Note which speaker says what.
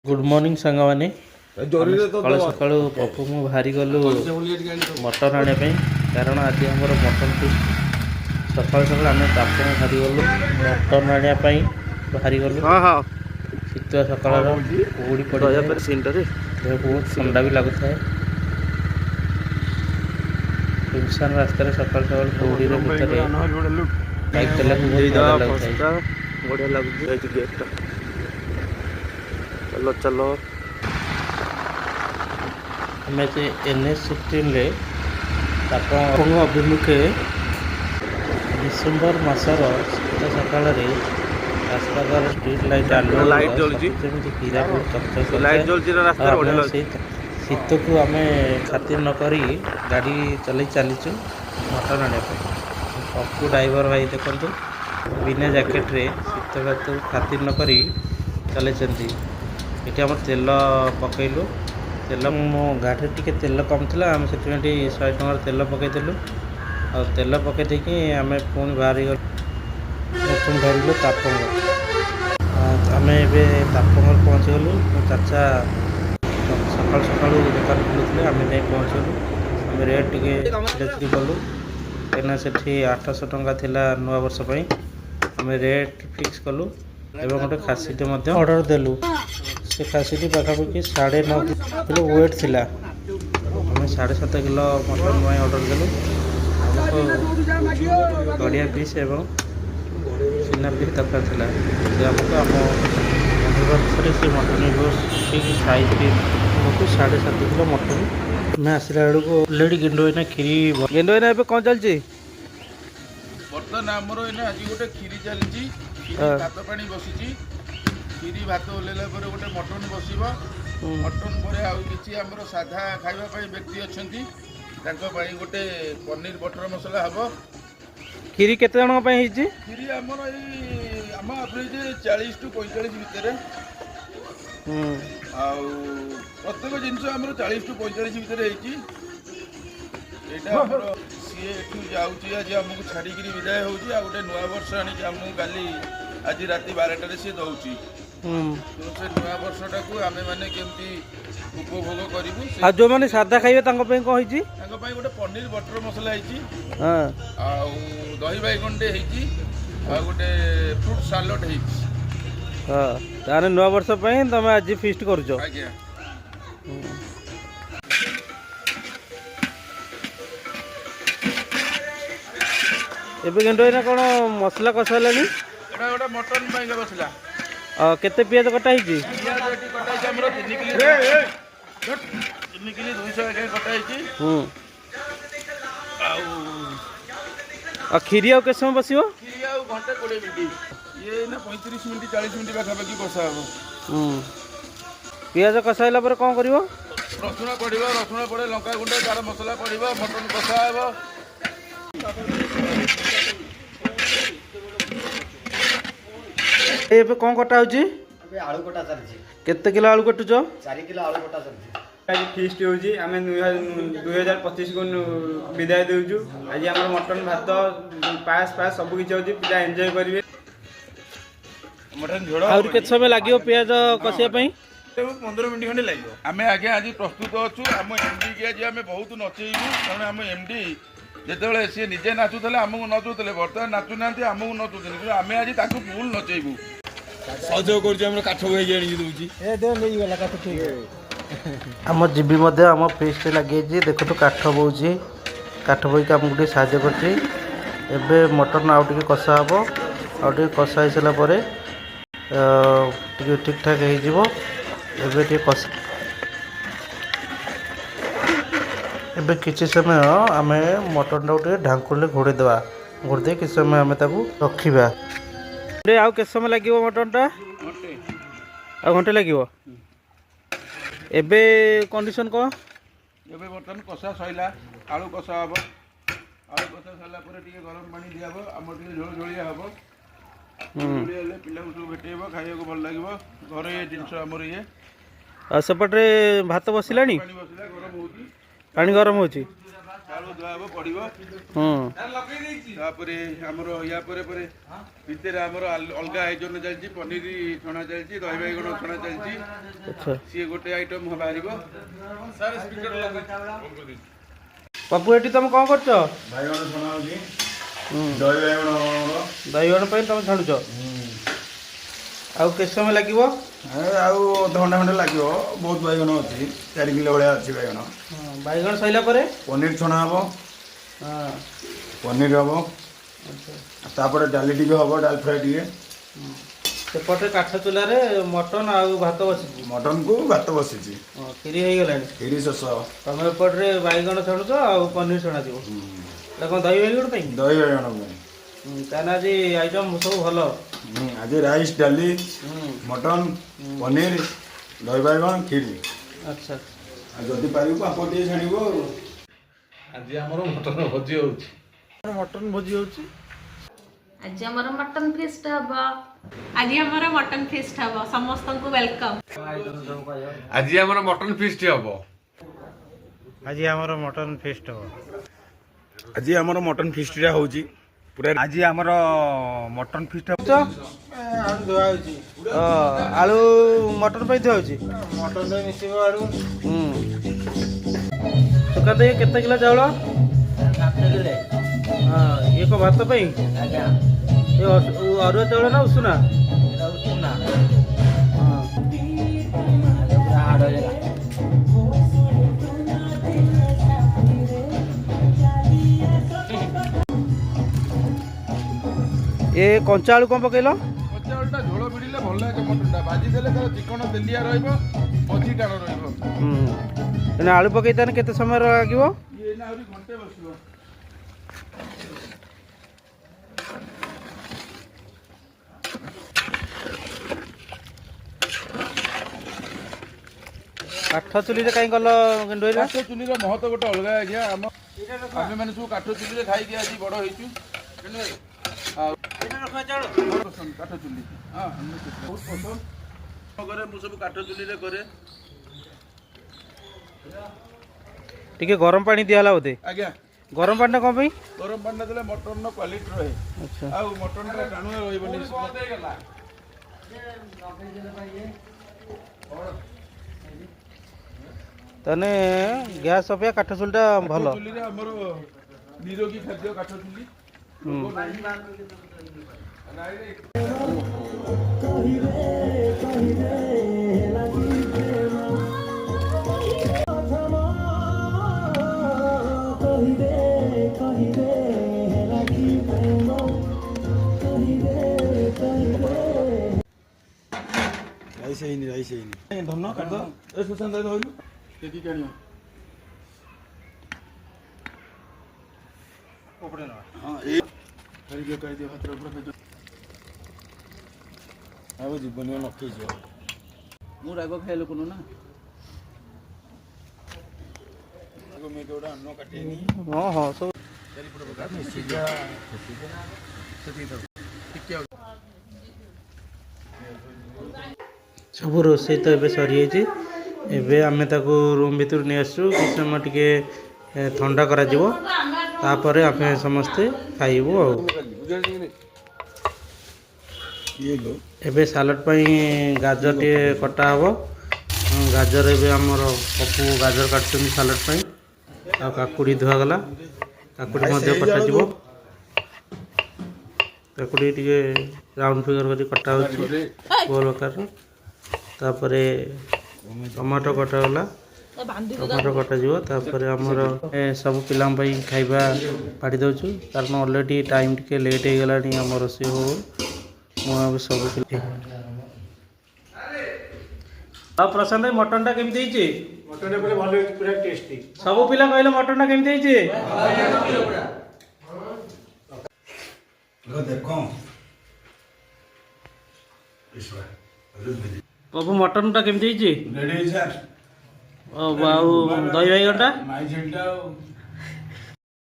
Speaker 1: Good morning सांग मैंने सकाल सकाल पप्पू मु बाहरी गलु मटन आने कारण आज आम मटन फिस्ट सकाल सकाल आम ताप बाहरी गलु मटन आने बाहरी गलु शीतुआ सकाल कुहुड़ी पड़े बहुत ठंडा भी लगुए सुनसान रास्तार सकाल सकाल कुहुड़ी भितर बाइक चला
Speaker 2: बढ़िया लगुच चलो चलो
Speaker 1: आम से NH16 अभिमुखे डिसेम्बर मसर शीत सकाल रास्ता स्ट्रीट लाइट आलू
Speaker 2: लाइट जलुची लाइट जलुची
Speaker 1: शीत को आम खातिर नक गाड़ी चल चलीचु मटन आने पप्पू ड्राइवर भाई देखते बिना जैकेट रे शीत खातिर नक चलती ये आम तेल पकईलु तेल मो गाड़ी टी तेल कम थी आम से 100 टकर तेल पकईदेलु आ तेल पकई आम पुणी बाहरी गलु धरलु तापंग आम ए तापंगर पहुँची गलु मो चाचा सकाल सकाल दुकान खोलुते आम नहीं पहुँचलु आम रेट टी गलु कहीं से 800 टंका थिला नुआ वर्ष आम रेट फिक्स कलु एवं गोटे खासीटे ऑर्डर देलु से खासीटी पाखापाखि 9.5 किलो वेट थिला आम 7.5 किलो मटन ऑर्डर देलु आमको गड़िया पीस एवं सिना पीस दरकार थिला आमको आम अनुरोध से मटन ठीक साइज आमको 7.5 किलो मटन मैं आसला बेलू ऑलरेडी गेंडोना खीरी
Speaker 2: गेंडोना कौन चलती
Speaker 3: बर्तमान आमर आज गोटे खीरी चली भात पानी बसी खीरी भात ओल्ला गोटे मटन बस मटन पर आमर साधा खावाई व्यक्ति अच्छा गोटे पनीर बटर मसला हम
Speaker 2: खीरी केते जन
Speaker 3: खीरी आमर आम एवरेज 40 टू 45 भितर प्रत्येक जिनस आम 40 टू 45 भितर सी एठू जाऊँगी आज आमको छाड़ी विदाय हो गोटे नुआ वर्ष आमको काली आज राति 12टार सी दौर तो से नुआ वर्षटा को आम मैंने केमती उपभोग करूँ
Speaker 2: जो मैंने सादा खाइबे कौन
Speaker 3: गोटे पनीर बटर मसला दही बैगनटे गोटे फ्रूट सालड
Speaker 2: ताने नुआ वर्ष तुम आज फिस्ट कर
Speaker 3: आज्ञा
Speaker 2: एबे गेंडो कौन मसला कषा है
Speaker 3: गोटे मटन बसला
Speaker 2: केते पियाज कटा ही
Speaker 3: कटा 3 किलो 200 कटा
Speaker 2: आ खीरी आ केत समय बस
Speaker 3: खीरी आ घंटे 20 मिनट ये ना 35 मिनट 40 मिनट पाखापाखि कषा हम
Speaker 2: पियाज कषाइला पर कौन कर
Speaker 3: रसुण पड़ो रसुण पड़े लंका गुंड तार मसला पड़ो मटन कषा
Speaker 2: हे कौन कटा हो
Speaker 4: आलू कटा चलती
Speaker 2: केते किलो आलू कटुच
Speaker 4: 4 किलो आलू कटा चलती
Speaker 5: आज फिस्ट होची आमे 2025 को विदाय देउछु आज हमर मटन भात पास पास सब किछ होची पिला एन्जॉय करिवे
Speaker 3: मटन झोड़
Speaker 2: और केत समय लागियो पियाज कसिया पई
Speaker 3: 15 मिनट खंडे लागियो आमे आगे आज प्रस्तुत अछु हम एमडी के आज आमे बहुत नचेइबु कारण हम एमडी जेतेबेले सी निजे नाचुतले आमको नचुतले बर्तमान नाचु नांती आमको नचुतले आमे आज ताकू फुल नचेइबु सहयोग करछु हम काठ भाई आनी दउची
Speaker 4: ए दे ले गेला काठ ठीक
Speaker 1: आम जीबी आम फिस्ट लगे देखो तो काठ बोची काठ बोई आमको साहय कर मटन आउ टे कषा हम आउ टे कषा हो सारापर ठीक ठाक हो कषा एबे किसी समय आम मटन टाइम ढांकुले घोड़ेदेवा घोड़े किसी समय आम रखा
Speaker 2: आउ के समय लगे मटन टा आ घंटे लगे एबे कंडीशन कौन
Speaker 3: एबे बर्तमान कषा सैला आलू कषा हम आलू कषा सरला गरम पानी दिया आम झोल झोलिया हम पिला सब भेटेब खाइबा भल लगे घर ये जिनस आमर ये
Speaker 2: सेपटे भात बसला
Speaker 3: पानी बसला गरम होती
Speaker 2: पानी गरम हो
Speaker 3: चाउल ଚାଉଳ ଧୁଆ ହବ ପଡ଼ିବ। ତାପରେ ଆମର ୟା ପରେ ଭିତରେ ଆମର ଅଲଗା ଆଇଟମ୍ ଚାଲିଛି, ପନିର ଛଣା ଚାଲିଛି, ଦହି ବାଇଗଣ ଛଣା ଚାଲିଛି। ସିଏ ଗୋଟେ ଆଇଟମ୍ ବାହାରିବ।
Speaker 2: ପପୁ ଏଠି ତମେ କ'ଣ କରୁଛ?
Speaker 3: ବାଇଗଣ ଛଣା ହଉଛି, ଦହି ବାଇଗଣ ହବ।
Speaker 2: ଦହି ବାଇଗଣ ପାଇଁ ତମେ ଛାଣୁଛ? ଆଉ କେତେ ସମୟ ଲାଗିବ?
Speaker 3: ଆଉ ଅଧଘଣ୍ଟା ଖଣ୍ଡେ ଲାଗିବ। ବହୁତ ବାଇଗଣ ଅଛି, 4 କିଲୋ ଭଳିଆ ଅଛି ବାଇଗଣ।
Speaker 2: ବାଇଗଣ ସରିଲା ପରେ
Speaker 3: ପନିର ଛଣା ହବ, ପନିର ହବ, ତାପରେ ଡାଲି ଟିକେ ହବ, ଡାଲ ଫ୍ରାଏ ଟିକେ।
Speaker 2: ସେପଟେ କାଠ ଚୁଲାରେ ମଟନ ଆଉ ଭାତ ବସିଛି।
Speaker 3: ମଟନକୁ ଭାତ ବସିଛି,
Speaker 2: କ୍ଷୀରି ହେଇଗଲାଣି।
Speaker 3: କ୍ଷୀରି ଶେଷ।
Speaker 2: ତମେ ଏପଟରେ ବାଇଗଣ ଛାଣୁଛ ଆଉ ପନିର ଛଣାଯିବ। ଏଇଟା କ'ଣ ଦହି ବାଇଗଣ ପାଇଁ?
Speaker 3: ଦହି ବାଇଗଣ ପାଇଁ।
Speaker 2: ତାହେଲେ ଆଜି ଆଇଟମ୍ ସବୁ ଭଲ।
Speaker 3: ଆଜି ରାଇସ୍, ଡାଲି, ମଟନ, ପନିର, ଦହି ବାଇଗଣ, କ୍ଷୀରି।
Speaker 2: ଆଚ୍ଛା।
Speaker 3: ଆଉ ଯଦି ପାରିବୁ ପାମ୍ପଡ଼ ଟିକେ ଛାଣିବୁ ଆଉ।
Speaker 1: ଆଜି ଆମର ମଟନ ଭୋଜି ହେଉଛି।
Speaker 2: ମଟନ ଭୋଜି ହେଉଛି।
Speaker 6: ଆଜି ଆମର ମଟନ ଫିଷ୍ଟ ହବ।
Speaker 7: ଆଜି ଆମର ମଟନ ଫିଷ୍ଟ ହବ। ସମସ୍ତଙ୍କୁ ୱେଲକମ୍।
Speaker 8: ଆଜି ଆମର ମଟନ ଫିଷ୍ଟ ହବ।
Speaker 2: ଆଜି ଆମର ମଟନ ଫିଷ୍ଟ ହବ।
Speaker 3: ଆଜି ଆମର ମଟନ ଫିଷ୍ଟଟା ହେଉଛି ପୁରା। ଆଜି ଆମର ମଟନ ଫିଷ୍ଟ
Speaker 2: ଆଳୁ ଧୁଆ ହେଉଛି। ଆଳୁ ମଟନ ପାଇଁ ଧୁଆ ହେଉଛି। ମଟନ ମିଶିବ ଆଳୁ। ସୁକା ଦେଇ କେତେ କିଲୋ ଚାଉଳ?
Speaker 4: 7 କିଲୋ।
Speaker 2: ଇଏ କ'ଣ ଭାତ ପାଇଁ?
Speaker 4: ଆଜ୍ଞା।
Speaker 2: ଏ ଅରୁଆ ଚାଉଳ ନା ଉଷୁନା?
Speaker 4: ଏଟା ଉଷୁନା। ପୁରା ହାର୍ଡ ହେଇଗଲା।
Speaker 2: ଏ କଞ୍ଚା ଆଳୁ କ'ଣ ପକେଇଲ?
Speaker 3: କଞ୍ଚା ଆଳୁଟା ଝୋଳ ଭିଡ଼ିଲେ ଭଲ ଲାଗେ ମଟନଟା। ଭାଜି ଦେଲେ ତାର ଚିକଣ ତେଲିଆ ରହିବ, ମଝି ଟାଣ ରହିବ।
Speaker 2: ଏଇନା ଆଳୁ ପକେଇ ତାହେଲେ କେତେ ସମୟ ଲାଗିବ?
Speaker 3: ଇଏ ଏଇନା ଆହୁରି ଘଣ୍ଟେ ବସିବ।
Speaker 2: କାଠ ଚୁଲିରେ କାହିଁ କଲ ଗେଣ୍ଡୁଇଲା?
Speaker 3: କାଠ ଚୁଲିର ମହତ୍ଵ ଗୋଟେ ଅଲଗା ଆଜ୍ଞା। ଆମେମାନେ ସବୁ କାଠ ଚୁଲିରେ ଖାଇକି ଆଜି ବଡ଼ ହେଇଛୁ। ଆଉ କାଠ ଚୁଲି ବହୁତ ପସନ୍ଦ କରେ। ମୁଁ ସବୁ କାଠ ଚୁଲିରେ କରେ।
Speaker 2: ଟିକେ ଗରମ ପାଣି ଦିଆହେଲା ବୋଧେ?
Speaker 3: ଆଜ୍ଞା।
Speaker 2: ଗରମ ପାଣିଟା କ'ଣ ପାଇଁ?
Speaker 3: ଗରମ ପାଣିଟା ଦେଲେ ମଟନର କ୍ୱାଲିଟି ରହେ।
Speaker 2: ଆଚ୍ଛା।
Speaker 3: ଆଉ ମଟନଟା ଟାଣୁଆ ରହିବନି।
Speaker 2: ତାହେଲେ ଗ୍ୟାସ୍ ଅପେକ୍ଷା କାଠ ଚୁଲିଟା ଭଲ।
Speaker 3: ଚୁଲିରେ ଆମର ନିରୋଗୀ ଖାଦ୍ୟ କାଠ ଚୁଲି। ରାଇସ୍ ହେଇନି। ଧନ କାଟ। ଏ ସୁଶାନ୍ତ ଧଇଲୁ ଟେକିକି ଆଣିବ। ହଁ ଏଇ ଧରିକି କହିଦିଅ ଭାତର ଉପରେ ଆଉ ଜୀବନ ନଖେଇଯିବ। ମୁଁ ରାଗ ଖାଇ ଲୋକ ନା। ଗୋଟେ ଅନ୍ନ କାଟେନି।
Speaker 2: ହଁ ସବୁ ସବୁ ରୋଷେଇ ତ ଏବେ ସରିଯାଇଛି। ଏବେ ଆମେ ତାକୁ ରୁମ୍ ଭିତରୁ ନେଇ ଆସିଛୁ। କିଛି ସମୟ ଟିକେ ଥଣ୍ଡା କରାଯିବ, ତାପରେ ଆମେ ସମସ୍ତେ ଖାଇବୁ ଆଉ। ଏବେ ସାଲାଡ଼ ପାଇଁ ଗାଜର ଟିକେ କଟା ହେବ। ଗାଜର ଏବେ ଆମର ପପୁ ଗାଜର କାଟୁଛନ୍ତି ସାଲାଡ଼ ପାଇଁ। ଆଉ କାକୁଡ଼ି ଧୁଆଗଲା, କାକୁଡ଼ି ମଧ୍ୟ କଟାଯିବ। କାକୁଡ଼ି ଟିକେ ରାଉଣ୍ଡ ଫିଗର କରି କଟା ହେଉଛି, ଗୋଲ ଆକାରର। ତାପରେ ଟମାଟୋ କଟାଗଲା, ଟମାଟୋ କଟାଯିବ। ତାପରେ ଆମର ସବୁ ପିଲାଙ୍କ ପାଇଁ ଖାଇବା କାଢ଼ି ଦେଉଛୁ, କାରଣ ଅଲରେଡ଼ି ଟାଇମ୍ ଟିକେ ଲେଟ୍ ହେଇଗଲାଣି ଆମ ରୋଷେଇ ହଉ। ମୁଁ ଆଉ ସବୁ ଆଉ ପ୍ରଶାନ୍ତ ଭାଇ ମଟନଟା କେମିତି ହେଇଛି?
Speaker 4: ମଟନଟା ପୁରା ଭଲ ହେଇଛି, ପୁରା ଟେଷ୍ଟି।
Speaker 2: ସବୁ ପିଲା କହିଲେ ମଟନଟା କେମିତି ହେଇଛି?
Speaker 3: ଦେଖ
Speaker 2: ପ୍ରଭୁ ମଟନଟା କେମିତି ହେଇଛି?
Speaker 3: Ready sir.
Speaker 2: ଆଉ ଦହି ବାଇଗଣଟା?
Speaker 3: ମାଇ ସେଟା